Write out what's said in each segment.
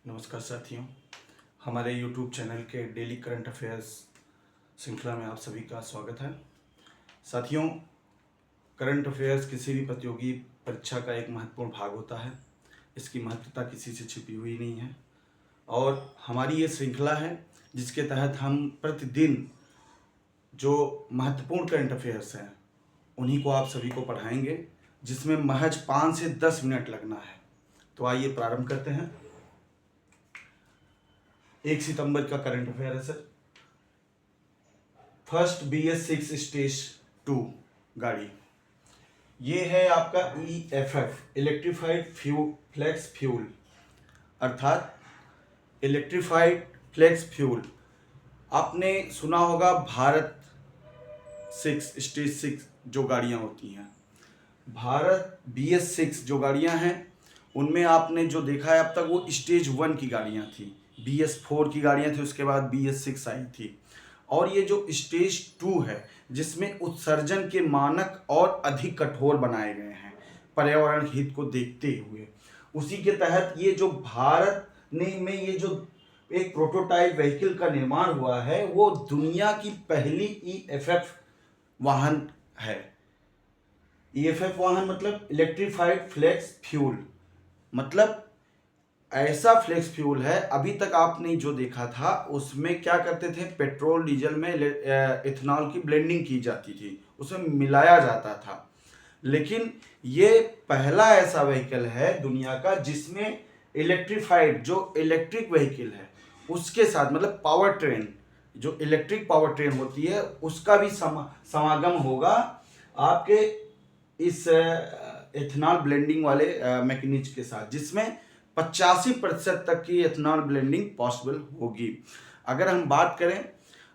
नमस्कार साथियों, हमारे YouTube चैनल के डेली करंट अफेयर्स श्रृंखला में आप सभी का स्वागत है। साथियों, करंट अफेयर्स किसी भी प्रतियोगी परीक्षा का एक महत्वपूर्ण भाग होता है। इसकी महत्वता किसी से छिपी हुई नहीं है और हमारी ये श्रृंखला है जिसके तहत हम प्रतिदिन जो महत्वपूर्ण करंट अफेयर्स हैं उन्हीं को आप सभी को पढ़ाएंगे, जिसमें महज 5 से 10 मिनट लगना है। तो आइए प्रारंभ करते हैं। 1 सितंबर का करंट अफेयर है सर। फर्स्ट BS6 स्टेज 2 गाड़ी, ये है आपका EFF, इलेक्ट्रीफाइड फ्लेक्स फ्यूल, अर्थात इलेक्ट्रीफाइड फ्लेक्स फ्यूल। आपने सुना होगा भारत 6 स्टेज 6 जो गाड़ियां होती हैं, भारत BS6 जो गाड़ियां हैं उनमें आपने जो देखा है अब तक वो स्टेज 1 की गाड़ियां थी, BS4 की गाड़ियां थी, उसके बाद BS6 आई थी। और ये जो स्टेज 2 है जिसमें उत्सर्जन के मानक और अधिक कठोर बनाए गए हैं पर्यावरण हित को देखते हुए, उसी के तहत ये जो भारत में ये जो एक प्रोटोटाइप व्हीकल का निर्माण हुआ है वो दुनिया की पहली EFF वाहन है। EFF वाहन मतलब इलेक्ट्रीफाइड फ्लेक्स फ्यूल, मतलब ऐसा फ्लेक्स फ्यूल है। अभी तक आपने जो देखा था उसमें क्या करते थे, पेट्रोल डीजल में इथेनॉल की ब्लेंडिंग की जाती थी, उसमें मिलाया जाता था। लेकिन ये पहला ऐसा व्हीकल है दुनिया का जिसमें इलेक्ट्रीफाइड जो इलेक्ट्रिक व्हीकल है उसके साथ, मतलब पावर ट्रेन, जो इलेक्ट्रिक पावर ट्रेन होती है उसका भी समागम होगा आपके इस इथेनॉल ब्लेंडिंग वाले मैकेनिज्म के साथ, जिसमें 85% तक की इथेनॉल ब्लेंडिंग पॉसिबल होगी। अगर हम बात करें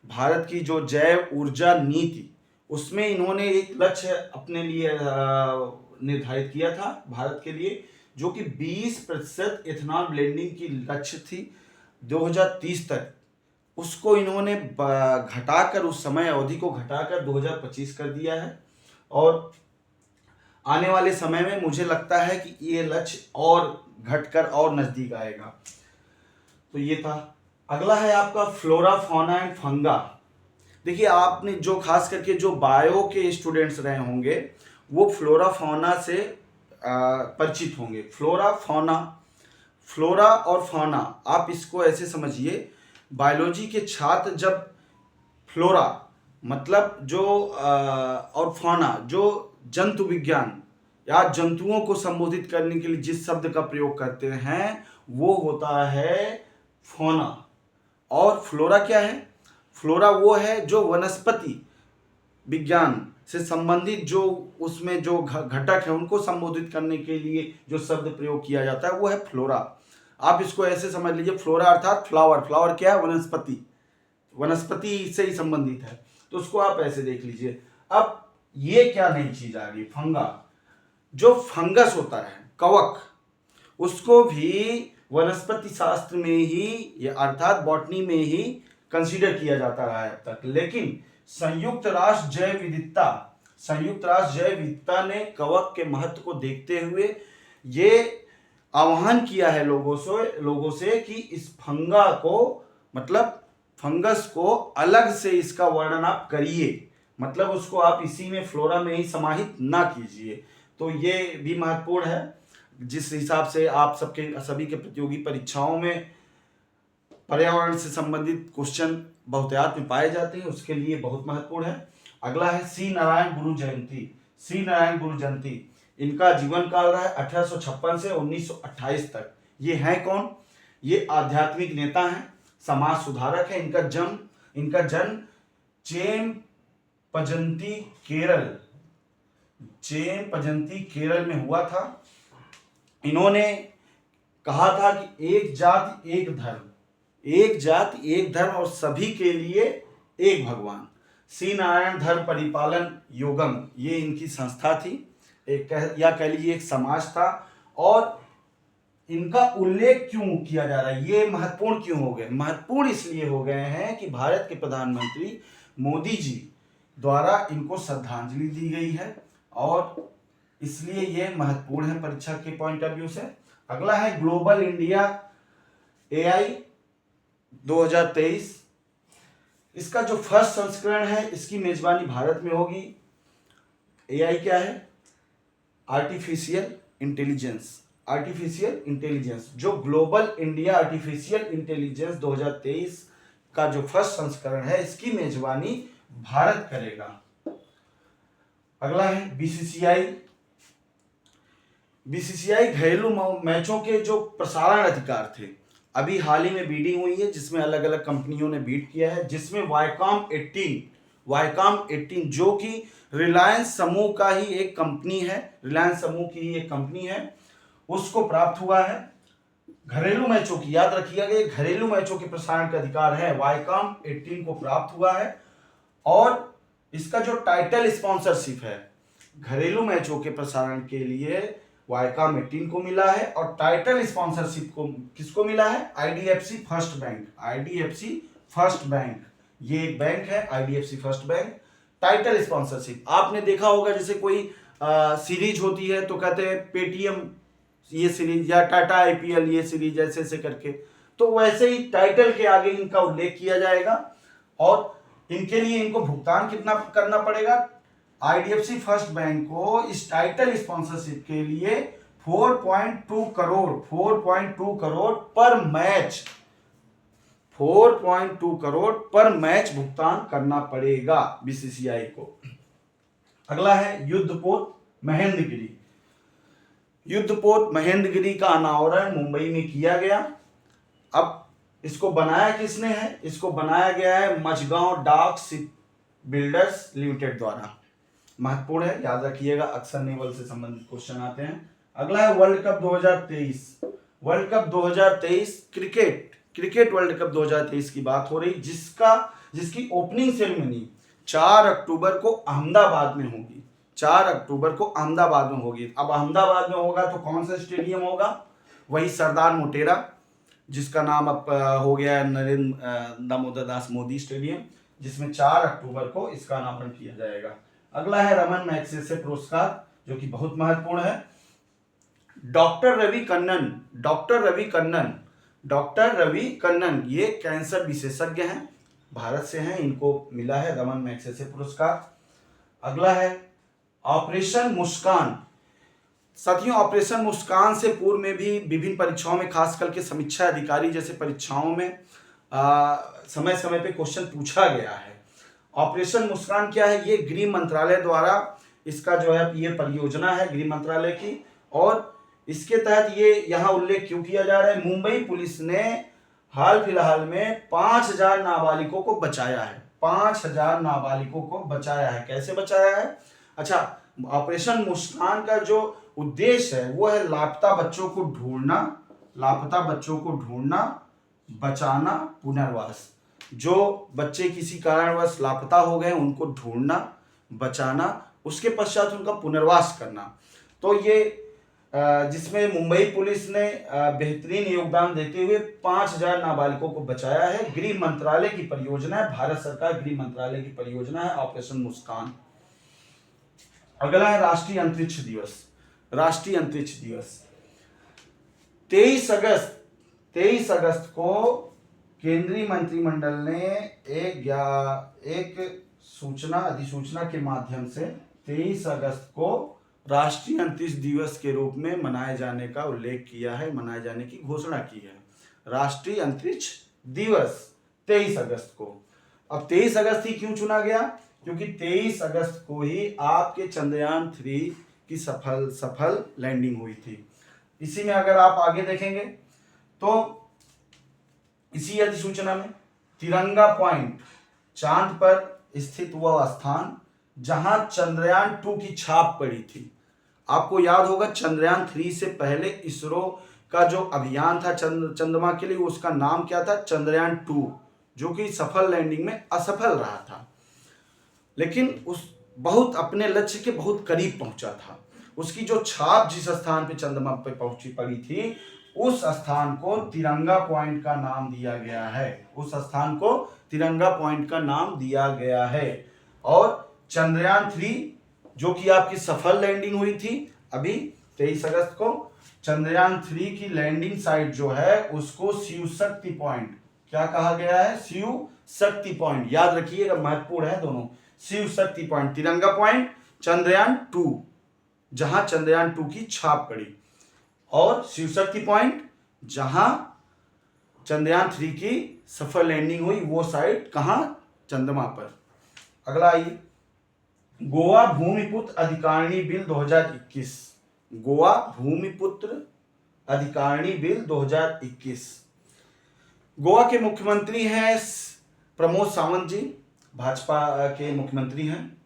भारत की जो जैव ऊर्जा नीति, उसमें इन्होंने एक लक्ष्य अपने लिए निर्धारित किया था भारत के लिए, जो कि 20% इथेनॉल ब्लेंडिंग की लक्ष्य थी 2030 तक। उसको इन्होंने घटाकर, उस समय अवधि को घटाकर 2025 कर दिया है और आने वाले समय में मुझे लगता है कि ये लक्ष्य और घटकर और नजदीक आएगा। तो ये था। अगला है आपका फ्लोरा फौना एंड फंगा। देखिए, आपने जो खास करके जो बायो के स्टूडेंट्स रहे होंगे वो फ्लोरा फौना से परिचित होंगे। फ्लोरा फौना, फ्लोरा और फौना, आप इसको ऐसे समझिए, बायोलॉजी के छात्र जब फ्लोरा मतलब जो और फौना जो जंतु विज्ञान या जंतुओं को संबोधित करने के लिए जिस शब्द का प्रयोग करते हैं वो होता है फौना। और फ्लोरा क्या है? फ्लोरा वो है जो वनस्पति विज्ञान से संबंधित जो उसमें जो घटक है उनको संबोधित करने के लिए जो शब्द प्रयोग किया जाता है वो है फ्लोरा। आप इसको ऐसे समझ लीजिए, फ्लोरा अर्थात फ्लावर। फ्लावर क्या है? वनस्पति, वनस्पति से ही संबंधित है, तो उसको आप ऐसे देख लीजिए। अब ये क्या नई चीज आ गई, फंगा। जो फंगस होता है, कवक, उसको भी वनस्पति शास्त्र में ही या अर्थात बॉटनी में ही कंसीडर किया जाता रहा है अब तक। लेकिन संयुक्त राष्ट्र जैव विविधता ने कवक के महत्व को देखते हुए ये आह्वान किया है लोगों से कि इस फंगा को, मतलब फंगस को अलग से इसका वर्णन आप करिए, मतलब उसको आप इसी में फ्लोरा में ही समाहित ना कीजिए। तो ये भी महत्वपूर्ण है। जिस हिसाब से आप सभी के प्रतियोगी परीक्षाओं में पर्यावरण से संबंधित क्वेश्चन बहुतायत में पाए जाते हैं, उसके लिए बहुत महत्वपूर्ण है। अगला है सी नारायण गुरु जयंती। सी नारायण गुरु जयंती, इनका जीवन काल रहा है 1856 से 1928 तक। ये हैं कौन? ये आध्यात्मिक नेता हैं, समाज सुधारक है। इनका जन्म चेमपजंती केरल में हुआ था। इन्होंने कहा था कि एक जाति एक धर्म और सभी के लिए एक भगवान। श्री नारायण धर्म परिपालन योगम, ये इनकी संस्था थी, या कह लीजिए एक समाज था। और इनका उल्लेख क्यों किया जा रहा है, ये महत्वपूर्ण क्यों हो गए? महत्वपूर्ण इसलिए हो गए हैं कि भारत के प्रधानमंत्री मोदी जी द्वारा इनको श्रद्धांजलि दी गई है और इसलिए ये महत्वपूर्ण है परीक्षा के पॉइंट ऑफ व्यू से। अगला है ग्लोबल इंडिया AI 2023। इसका जो फर्स्ट संस्करण है इसकी मेजबानी भारत में होगी। AI क्या है? आर्टिफिशियल इंटेलिजेंस, जो ग्लोबल इंडिया आर्टिफिशियल इंटेलिजेंस 2023 का जो फर्स्ट संस्करण है इसकी मेजबानी भारत करेगा। अगला है बीसीसीआई घरेलू मैचों के जो प्रसारण अधिकार थे, अभी हाल ही में बीडिंग हुई है जिसमें अलग अलग कंपनियों ने बीड किया है, जिसमें वायकॉम 18 जो कि रिलायंस समूह का ही एक कंपनी है, उसको प्राप्त हुआ है। घरेलू मैचों की, याद रखिएगा, घरेलू मैचों के प्रसारण का अधिकार है वायकॉम 18 को प्राप्त हुआ है। और इसका जो टाइटल स्पॉन्सरशिप है घरेलू मैचों के प्रसारण के लिए वायकॉम 18 को मिला है, और टाइटल स्पॉन्सरशिप को किसको मिला है? आईडीएफसी फर्स्ट बैंक, ये एक बैंक है IDFC first bank. Title sponsorship आपने देखा होगा, जैसे कोई सीरीज होती है तो कहते हैं पेटीएम ये सीरीज या टाटा आईपीएल ये सीरीज, ऐसे ऐसे करके, तो वैसे ही टाइटल के आगे इनका उल्लेख किया जाएगा। और इनके लिए इनको भुगतान कितना करना पड़ेगा? आईडीएफसी फर्स्ट बैंक को इस टाइटल स्पॉन्सरशिप के लिए 4.2 करोड़ पर मैच, 4.2 करोड़ पर मैच भुगतान करना पड़ेगा बीसीसीआई को। अगला है युद्धपोत महेंद्रगिरी का अनावरण मुंबई में किया गया। अब इसको बनाया किसने है? इसको बनाया गया है मझगांव डाक शिप बिल्डर्स लिमिटेड द्वारा। महत्वपूर्ण है, याद रखिएगा, अक्सर नेवल से संबंधित क्वेश्चन आते हैं। अगला है world cup 2023 cricket world cup 2023 की बात हो रही, जिसकी ओपनिंग सेरेमनी 4 अक्टूबर को अहमदाबाद में होगी। 4 अक्टूबर को अहमदाबाद में होगी। अब अहमदाबाद में होगा तो कौन सा स्टेडियम होगा? वही सरदार मोटेरा, जिसका नाम अब हो गया है नरेंद्र दामोदर दास मोदी स्टेडियम, जिसमें 4 अक्टूबर को इसका अनावरण किया जाएगा। अगला है रमन मैग्सेसे पुरस्कार, जो कि बहुत महत्वपूर्ण है। डॉक्टर रवि कन्नन ये कैंसर विशेषज्ञ हैं, भारत से हैं, इनको मिला है रमन मैग्सेसे पुरस्कार। अगला है ऑपरेशन मुस्कान। साथियों, ऑपरेशन मुस्कान से पूर्व में भी विभिन्न परीक्षाओं में, खास करके समीक्षा अधिकारी जैसे परीक्षाओं में समय समय पे क्वेश्चन पूछा गया है। ऑपरेशन मुस्कान क्या है? ये गृह मंत्रालय द्वारा इसका जो है ये परियोजना है गृह मंत्रालय की, और इसके तहत ये यहाँ उल्लेख क्यों किया जा रहा है? मुंबई पुलिस ने हाल फिलहाल में 5000 नाबालिगों को बचाया है। 5000 नाबालिगों को बचाया है। कैसे बचाया है? अच्छा, ऑपरेशन मुस्कान का जो उद्देश्य है वो है लापता बच्चों को ढूंढना, बचाना, पुनर्वास। जो बच्चे किसी कारणवश लापता हो गए उनको ढूंढना, बचाना, उसके पश्चात उनका पुनर्वास करना। तो ये जिसमें मुंबई पुलिस ने बेहतरीन योगदान देते हुए 5000 नाबालिगों को बचाया है। गृह मंत्रालय की परियोजना है, भारत सरकार गृह मंत्रालय की परियोजना है ऑपरेशन मुस्कान। अगला है राष्ट्रीय अंतरिक्ष दिवस। 23 अगस्त को केंद्रीय मंत्रिमंडल ने एक अधिसूचना के माध्यम से 23 अगस्त को राष्ट्रीय अंतरिक्ष दिवस के रूप में मनाए जाने का उल्लेख किया है, मनाए जाने की घोषणा की है। राष्ट्रीय अंतरिक्ष दिवस 23 अगस्त को। अब 23 अगस्त ही क्यों चुना गया? क्योंकि 23 अगस्त को ही आपके चंद्रयान 3 की सफल लैंडिंग हुई थी। इसी में अगर आप आगे देखेंगे तो इसी अधिसूचना में तिरंगा पॉइंट, चांद पर स्थित वह स्थान जहां चंद्रयान 2 की छाप पड़ी थी। आपको याद होगा चंद्रयान 3 से पहले इसरो का जो अभियान था चंद्रमा के लिए, उसका नाम क्या था? चंद्रयान 2, जो कि सफल लैंडिंग में असफल रहा था, लेकिन उस बहुत अपने लक्ष्य के बहुत करीब पहुंचा था। उसकी जो छाप जिस स्थान पे चंद्रमा पे पड़ी थी, उस स्थान को तिरंगा पॉइंट का नाम दिया गया है। और चंद्रयान 3 जो कि आपकी सफल लैंडिंग हुई थी, अभी 23 अगस्त को चंद्रयान 3 की लैंडिंग साइट जो है उसको शिव शक्ति पॉइंट, क्या कहा गया है, शिव शक्ति पॉइंट, याद रखिएगा, महत्वपूर्ण है दोनों। शिव शक्ति पॉइंट, तिरंगा पॉइंट, चंद्रयान 2 जहां चंद्रयान 2 की छाप पड़ी, और शिव शक्ति पॉइंट जहां चंद्रयान 3 की सफल लैंडिंग हुई, वो साइट कहां, चंद्रमा पर। अगला आइए, गोवा भूमिपुत्र अधिकारिणी बिल 2021, गोवा भूमिपुत्र अधिकारिणी बिल 2021। गोवा के मुख्यमंत्री हैं प्रमोद सावंत जी, भाजपा के मुख्यमंत्री हैं।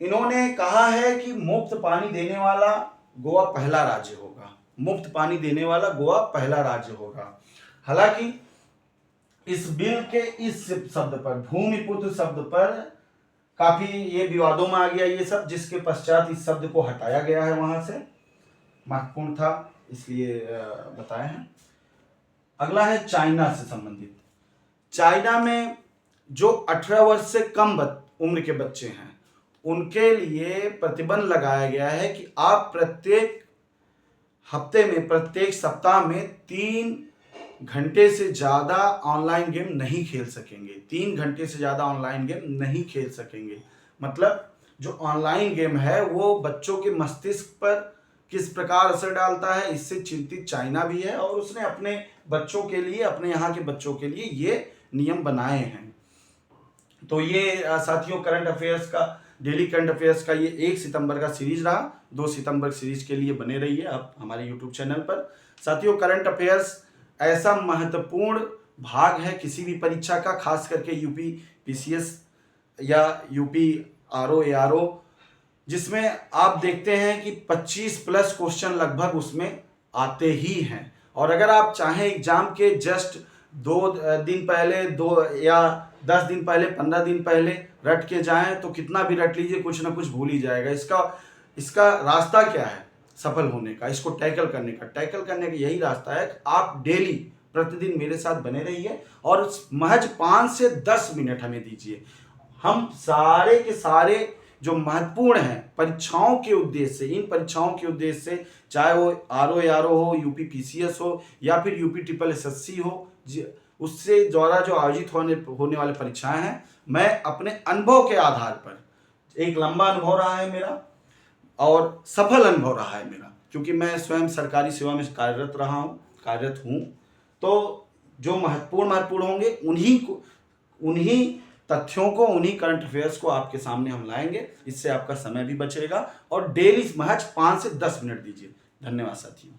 इन्होंने कहा है कि मुफ्त पानी देने वाला गोवा पहला राज्य होगा, मुफ्त पानी देने वाला गोवा पहला राज्य होगा। हालांकि इस बिल के इस शब्द पर, भूमिपुत्र शब्द पर काफी ये विवादों में आ गया ये सब, जिसके पश्चात इस शब्द को हटाया गया है, वहां से महत्वपूर्ण था इसलिए बताए हैं। अगला है चाइना से संबंधित। चाइना में जो 18 वर्ष से कम उम्र के बच्चे हैं उनके लिए प्रतिबंध लगाया गया है कि आप प्रत्येक हफ्ते में, प्रत्येक सप्ताह में 3 घंटे से ज़्यादा ऑनलाइन गेम नहीं खेल सकेंगे। 3 घंटे से ज़्यादा ऑनलाइन गेम नहीं खेल सकेंगे। मतलब जो ऑनलाइन गेम है वो बच्चों के मस्तिष्क पर किस प्रकार असर डालता है, इससे चिंतित चाइना भी है, और उसने अपने बच्चों के लिए, अपने यहाँ के बच्चों के लिए ये नियम बनाए हैं। तो ये साथियों करंट अफेयर्स का, डेली करंट अफेयर्स का ये 1 सितंबर का सीरीज रहा। 2 सितंबर सीरीज के लिए बने रहिए आप हमारे यूट्यूब चैनल पर। साथियों करंट अफेयर्स ऐसा महत्वपूर्ण भाग है किसी भी परीक्षा का, खास करके यूपी पीसीएस या यूपी आरओ एआरओ, जिसमें आप देखते हैं कि 25 प्लस क्वेश्चन लगभग उसमें आते ही हैं। और अगर आप चाहें एग्जाम के जस्ट 2 दिन पहले, 2 या 10 दिन पहले, 15 दिन पहले रट के जाएं तो कितना भी रट लीजिए कुछ ना कुछ भूल ही जाएगा। इसका रास्ता क्या है सफल होने का, इसको टैकल करने का यही रास्ता है कि आप डेली प्रतिदिन मेरे साथ बने रहिए और महज 5 से 10 मिनट हमें दीजिए। हम सारे के सारे जो महत्वपूर्ण हैं परीक्षाओं के उद्देश्य से, इन परीक्षाओं के उद्देश्य से, चाहे वो आरओ एआरओ हो, यूपी पीसीएस हो या फिर यूपी ट्रिपल एसएससी हो, उससे द्वारा जो आयोजित होने वाले परीक्षाएं हैं, मैं अपने अनुभव के आधार पर, एक लंबा अनुभव रहा है मेरा और सफल अनुभव रहा है मेरा, क्योंकि मैं स्वयं सरकारी सेवा में कार्यरत हूँ, तो जो महत्वपूर्ण होंगे उन्हीं तथ्यों को, उन्हीं करंट अफेयर्स को आपके सामने हम लाएंगे। इससे आपका समय भी बचेगा और डेली महज 5 से 10 मिनट दीजिए। धन्यवाद साथियों।